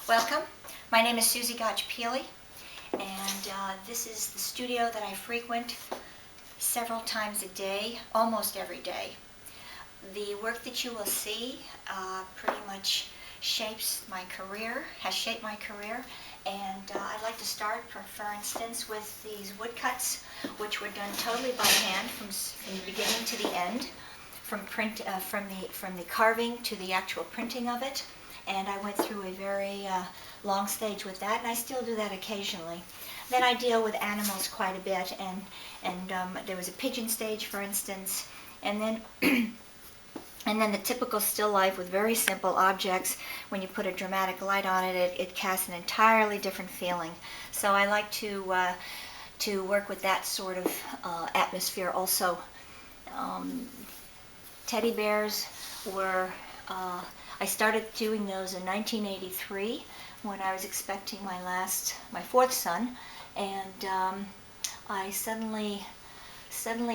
Welcome. My name is Susie Gách Peelle, and this is the studio that I frequent several times a day, almost every day. The work that you will see pretty much shapes my career, has shaped my career, and I'd like to start, for instance, with these woodcuts, which were done totally by hand from the beginning to the end, from the carving to the actual printing of it. And I went through a very long stage with that, and I still do that occasionally. Then I deal with animals quite a bit, and there was a pigeon stage, for instance, and then and then the typical still life with very simple objects. When you put a dramatic light on it, it casts an entirely different feeling. So I like to work with that sort of atmosphere also. Teddy bears were. I started doing those in 1983 when I was expecting my fourth son, and I suddenly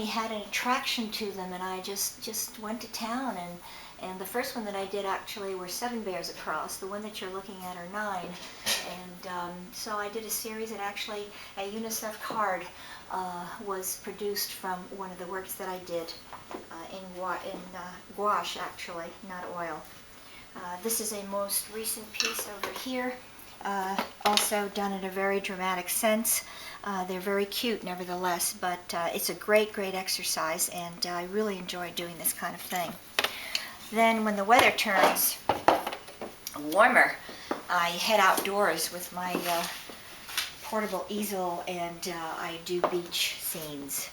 had an attraction to them, and I just went to town. And the first one that I did actually were 7 bears across. The one that you're looking at are 9, and so I did a series, and actually a UNICEF card was produced from one of the works that I did in gouache, actually, not oil. This is a most recent piece over here, also done in a very dramatic sense. They're very cute nevertheless, but it's a great exercise, and I really enjoy doing this kind of thing. Then when the weather turns warmer, I head outdoors with my portable easel, and I do beach scenes.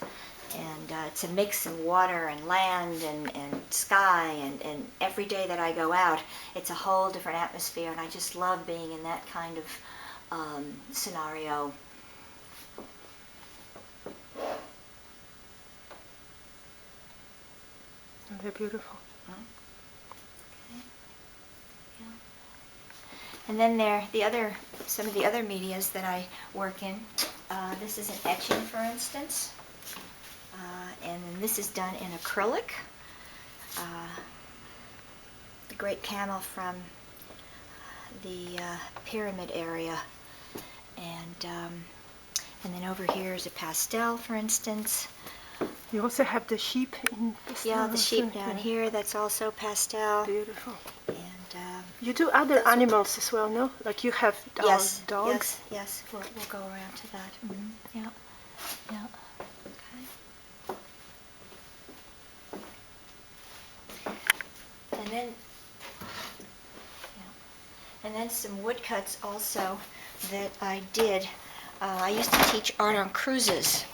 And it's a mix of water and land and sky, and every day that I go out, it's a whole different atmosphere, and I just love being in that kind of scenario. They're beautiful. Okay. Yeah. And then there some of the other medias that I work in. This is an etching, for instance. And then this is done in acrylic. The great camel from the pyramid area. And then over here is a pastel, for instance. You also have the sheep in pastel. Yeah, the sheep down here, that's also pastel. Beautiful. And you do other animals as well, no? Like you have dogs? Yes. We'll go around to that. Mm-hmm. Yeah. Okay. And then some woodcuts also that I did. I used to teach art on cruises,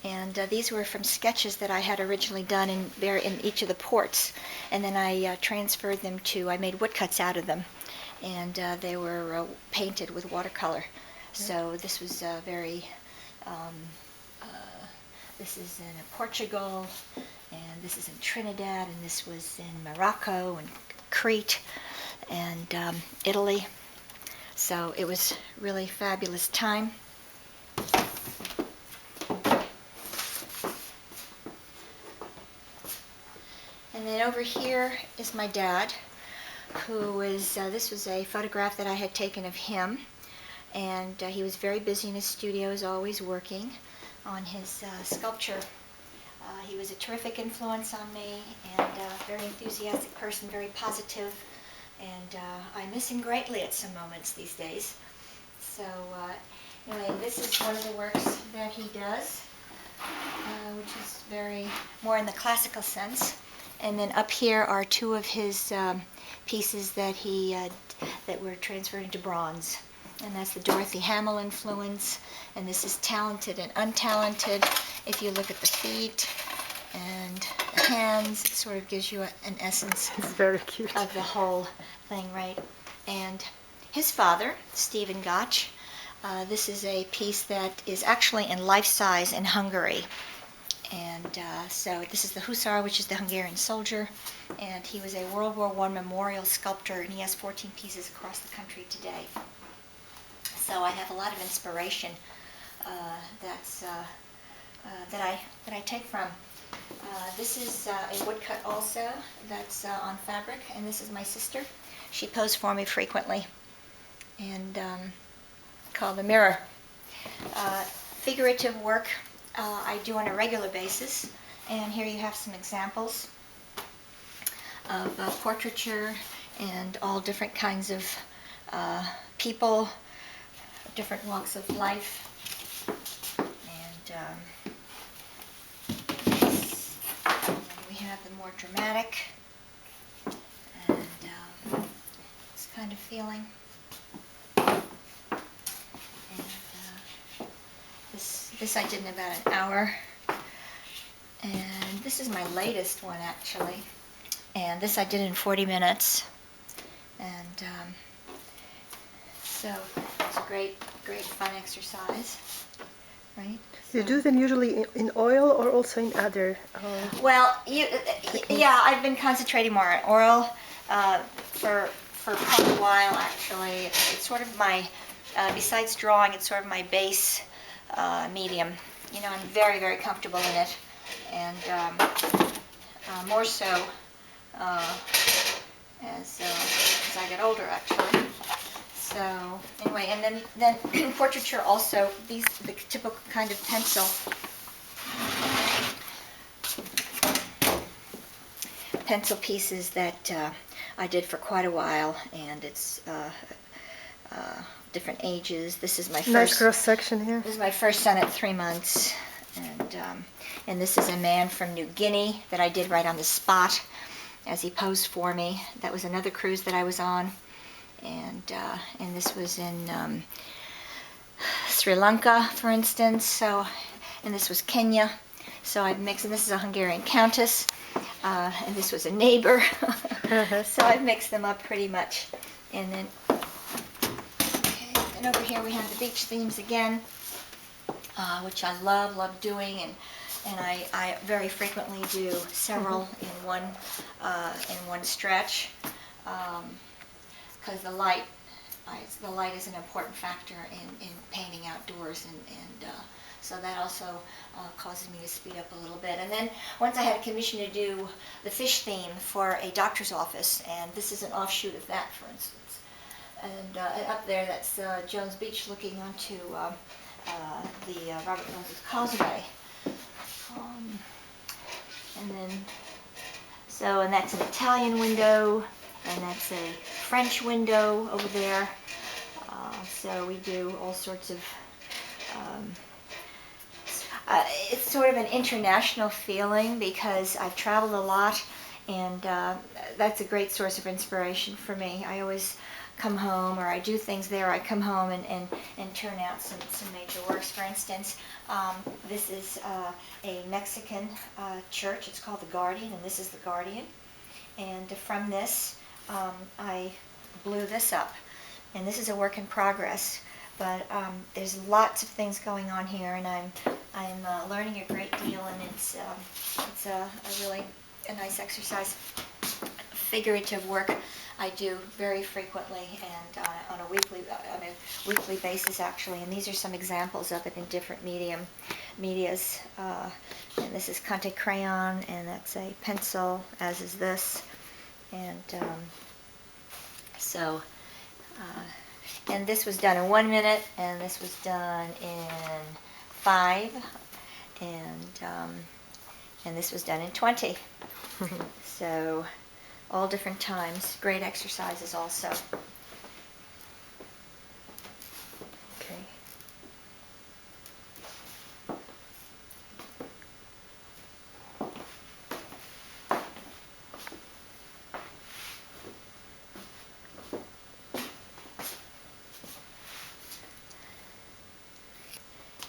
and these were from sketches that I had originally done in each of the ports, and then I transferred them I made woodcuts out of them, and they were painted with watercolor. So this was this is in Portugal, and this is in Trinidad, and this was in Morocco and Crete and Italy. So it was really fabulous time. And then over here is my dad, who is, this was a photograph that I had taken of him, and he was very busy in his studio, as always, working on his sculpture. He was a terrific influence on me, and a very enthusiastic person, very positive, and I miss him greatly at some moments these days. So anyway, this is one of the works that he does, which is more in the classical sense. And then up here are 2 of his pieces that that were transferred into bronze. And that's the Dorothy Hamill influence, and this is talented and untalented. If you look at the feet and the hands, it sort of gives you an essence it's very cute. of the whole thing, right? And his father, Stephen Gach, this is a piece that is actually in life size in Hungary. And so this is the Hussar, which is the Hungarian soldier, and he was a World War I memorial sculptor, and he has 14 pieces across the country today. So I have a lot of inspiration that I take from. This is a woodcut also that's on fabric, and this is my sister. She posed for me frequently. and called The Mirror. Figurative work I do on a regular basis, and here you have some examples of portraiture and all different kinds of people, different walks of life, and we have the more dramatic and this kind of feeling. And this I did in about an hour, and this is my latest one actually, and this I did in 40 minutes, and so it's a great fun exercise, right? You do them usually in oil or also in other? Well, yeah, I've been concentrating more on oil for quite a while actually. It's sort of my, besides drawing, it's sort of my base medium. You know, I'm very comfortable in it, and more so as I get older actually. So anyway, and then portraiture also, the typical kind of pencil pieces that I did for quite a while, and it's different ages. This is my first. Nice cross section here. This is my first son at 3 months, and this is a man from New Guinea that I did right on the spot as he posed for me. That was another cruise that I was on, and this was in Sri Lanka, for instance. So, and this was Kenya. So I've mixed, and this is a Hungarian countess, and this was a neighbor. So I've mixed them up pretty much, and then. And over here we have the beach themes again, which I love doing, and I very frequently do several in one stretch, because the light is an important factor in painting outdoors, and so that also causes me to speed up a little bit. And then once I had a commission to do the fish theme for a doctor's office, and this is an offshoot of that, for instance. And up there, that's Jones Beach looking onto the Robert Moses Causeway. And then, and that's an Italian window, and that's a French window over there. So we do all sorts of, it's sort of an international feeling because I've traveled a lot, and that's a great source of inspiration for me. I always come home, or I do things there, I come home and turn out some major works. For instance, this is a Mexican church. It's called the Guardian, and this is the Guardian. And from this, I blew this up. And this is a work in progress, but there's lots of things going on here, and I'm learning a great deal, and it's a really nice exercise. Figurative work I do very frequently, and on a weekly basis actually. And these are some examples of it in different medias. And this is Conte crayon, and that's a pencil, as is this. And and this was done in 1 minute, and this was done in 5, and this was done in 20. So. All different times. Great exercises also. Okay.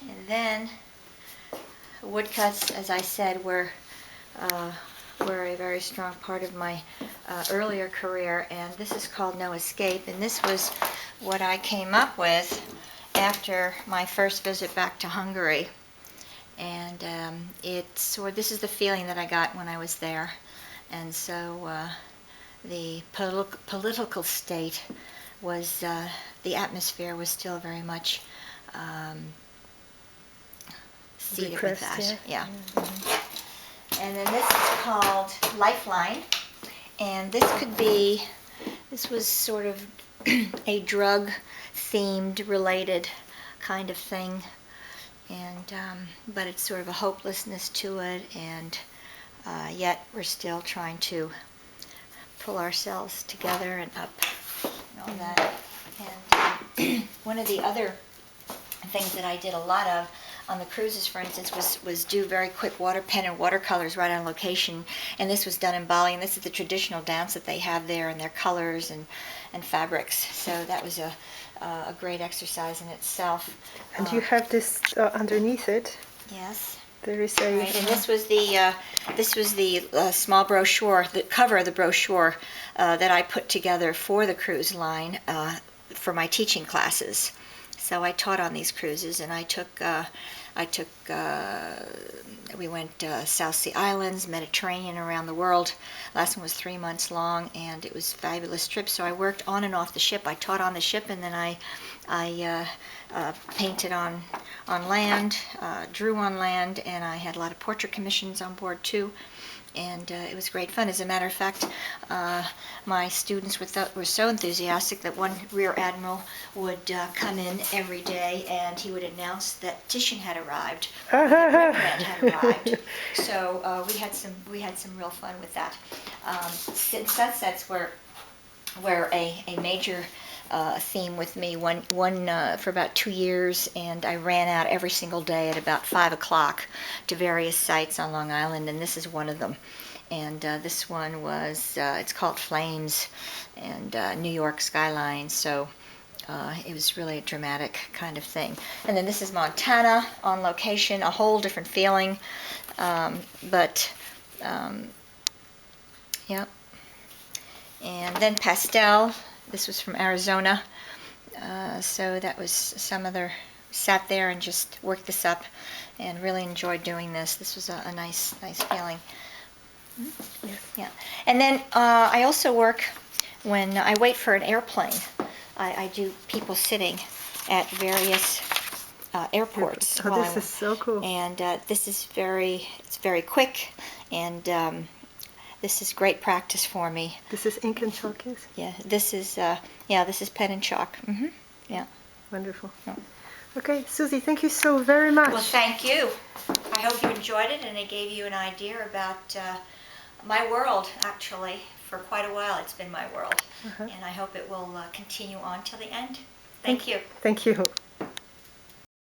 And then woodcuts, as I said, were a very strong part of my earlier career, and this is called No Escape, and this was what I came up with after my first visit back to Hungary. And this is the feeling that I got when I was there. And so the political state was, the atmosphere was still very much seated with that. Yeah. Mm-hmm. And then this is called Lifeline, and this was sort of a drug-themed related kind of thing, and but it's sort of a hopelessness to it, and yet we're still trying to pull ourselves together and up and all that. And one of the other things that I did a lot of on the cruises, for instance, was do very quick water pen and watercolors right on location. And this was done in Bali, and this is the traditional dance that they have there, and their colors and fabrics. So that was a great exercise in itself. And you have this underneath it. Yes. There is a. Right, and this was the small brochure, the cover of the brochure that I put together for the cruise line for my teaching classes. So I taught on these cruises, and we went South Sea Islands, Mediterranean, around the world. Last one was 3 months long, and it was a fabulous trip. So I worked on and off the ship. I taught on the ship, and then I painted on land, drew on land, and I had a lot of portrait commissions on board too. And it was great fun. As a matter of fact, my students were so enthusiastic that one rear admiral would come in every day, and he would announce that Titian had arrived, or that Rembrandt had arrived. So we had some real fun with that. Sunsets were a major theme with me. One for about 2 years, and I ran out every single day at about 5 o'clock to various sites on Long Island, and this is one of them. And this one was, it's called Flames, and New York skyline. So it was really a dramatic kind of thing. And then this is Montana on location, a whole different feeling. Yep. And then Pastel. This was from Arizona, so that was some other, sat there and just worked this up and really enjoyed doing this. This was a nice feeling. Yes. Yeah. And then I also work when I wait for an airplane. I do people sitting at various airports. Oh, this is so cool. And this is it's very quick, and this is great practice for me. This is ink and chalk, yes? Yeah, this is pen and chalk. Mm-hmm. Yeah. Wonderful. Yeah. Okay, Susie, thank you so very much. Well, thank you. I hope you enjoyed it, and it gave you an idea about my world, actually. For quite a while, it's been my world. And I hope it will continue on till the end. Thank you. Thank you.